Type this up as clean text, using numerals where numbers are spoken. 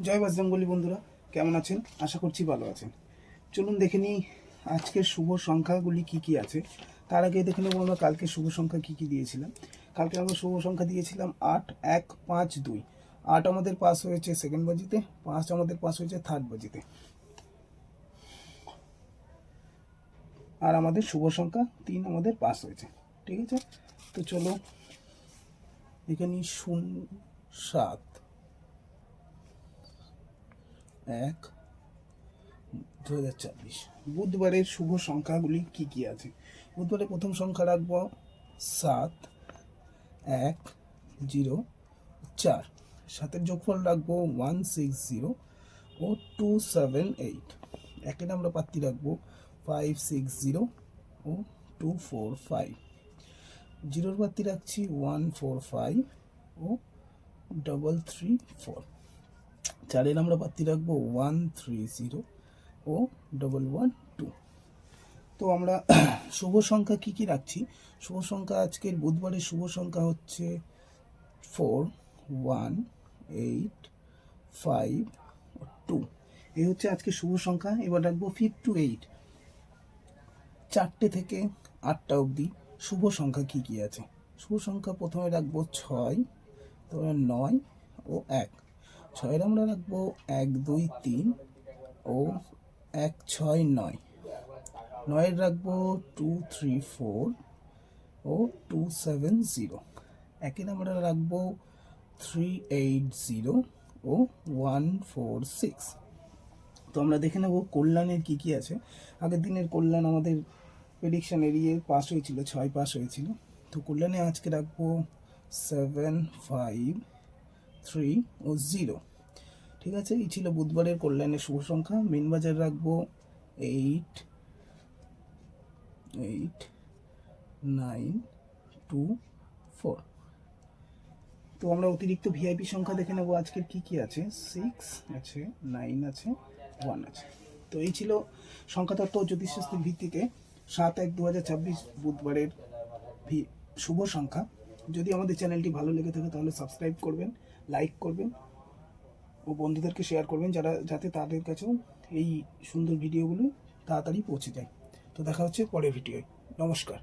জয় বজরঙ্গলী বন্ধুরা, কেমন আছেন? আশা করছি ভালো আছেন। চলুন দেখে নিই আজকের শুভ সংখ্যাগুলি কি কি আছে। তার আগে দেখে নেব আমরা কালকে শুভ সংখ্যা কি কি দিয়েছিলাম। কালকে আমরা শুভ সংখ্যা দিয়েছিলাম 8, 1, 5, 2। 8 আমাদের পাস হয়েছে সেকেন্ড বাজিতে, 5 আমাদের পাস হয়েছে থার্ড বাজিতে, আর আমাদের শুভ সংখ্যা 3 আমাদের পাস হয়েছে। ঠিক আছে, তো চলো এখানে 07, 1, 2024 বুধবারের শুভ সংখ্যাগুলি কি কি আছে। বুধবারের প্রথম সংখ্যা রাখবো 7, 1, 0, 4। সাথের যোগফল রাখবো 160 ও 278। একের আমরা পাত্তি রাখবো 560 ও 245। জিরোর পাত্তি রাখছি 145 ও 334। চারের আমরা পাত্তি রাখবো 130 ও 112। তো আমরা শুভ সংখ্যা কি কি রাখছি। শুভ সংখ্যা আজকের বুধবারের শুভ সংখ্যা হচ্ছে 4, 1, 8, 5, 2। এই হচ্ছে আজকে শুভ সংখ্যা। এবার রাখবো 5 to 8। 4টে থেকে 8টা অবধি শুভ সংখ্যা কি কি আছে। শুভ সংখ্যা প্রথমে রাখবো 6, তারপরে 9 ও 1। 6-এর আমরা রাখবো 1, 2, 3 ও 1, 6, 9। 9-এর রাখবো 2, 3, 4 ও 2, 7, 0। একের আমরা রাখবো 380 ও 146। তো আমরা দেখে নেব কল্যাণের কি কি আছে। আগের দিনের কল্যাণ আমাদের প্রেডিকশন এরিয়ে পাস হয়েছিল, 6 পাস হয়েছিল। তো কল্যাণে আজকে রাখবো 7, 5, 3 ও 0। ঠিক আছে, এই ছিল বুধবারের কল্যাণের শুভ সংখ্যা। মেন বাজার রাখবো 8, 9, 2, 4। তো আমরা অতিরিক্ত ভিআইপি সংখ্যা দেখে নেব আজকের কি কি আছে। 6 আছে, 9 আছে, 1 আছে। তো এই ছিল সংখ্যাতত্ত্ব ও জ্যোতিষশাস্ত্রের ভিত্তিতে 7/1/2026 বুধবারের শুভ সংখ্যা। যদি আমাদের চ্যানেলটি ভালো লেগে থাকে তাহলে সাবস্ক্রাইব করবেন, লাইক করবেন ও বন্ধুদেরকে শেয়ার করবেন, যাতে তাদের কাছেও এই সুন্দর ভিডিওগুলো তাড়াতাড়ি পৌঁছে যায়। তো দেখা হচ্ছে পরের ভিডিওয়। নমস্কার।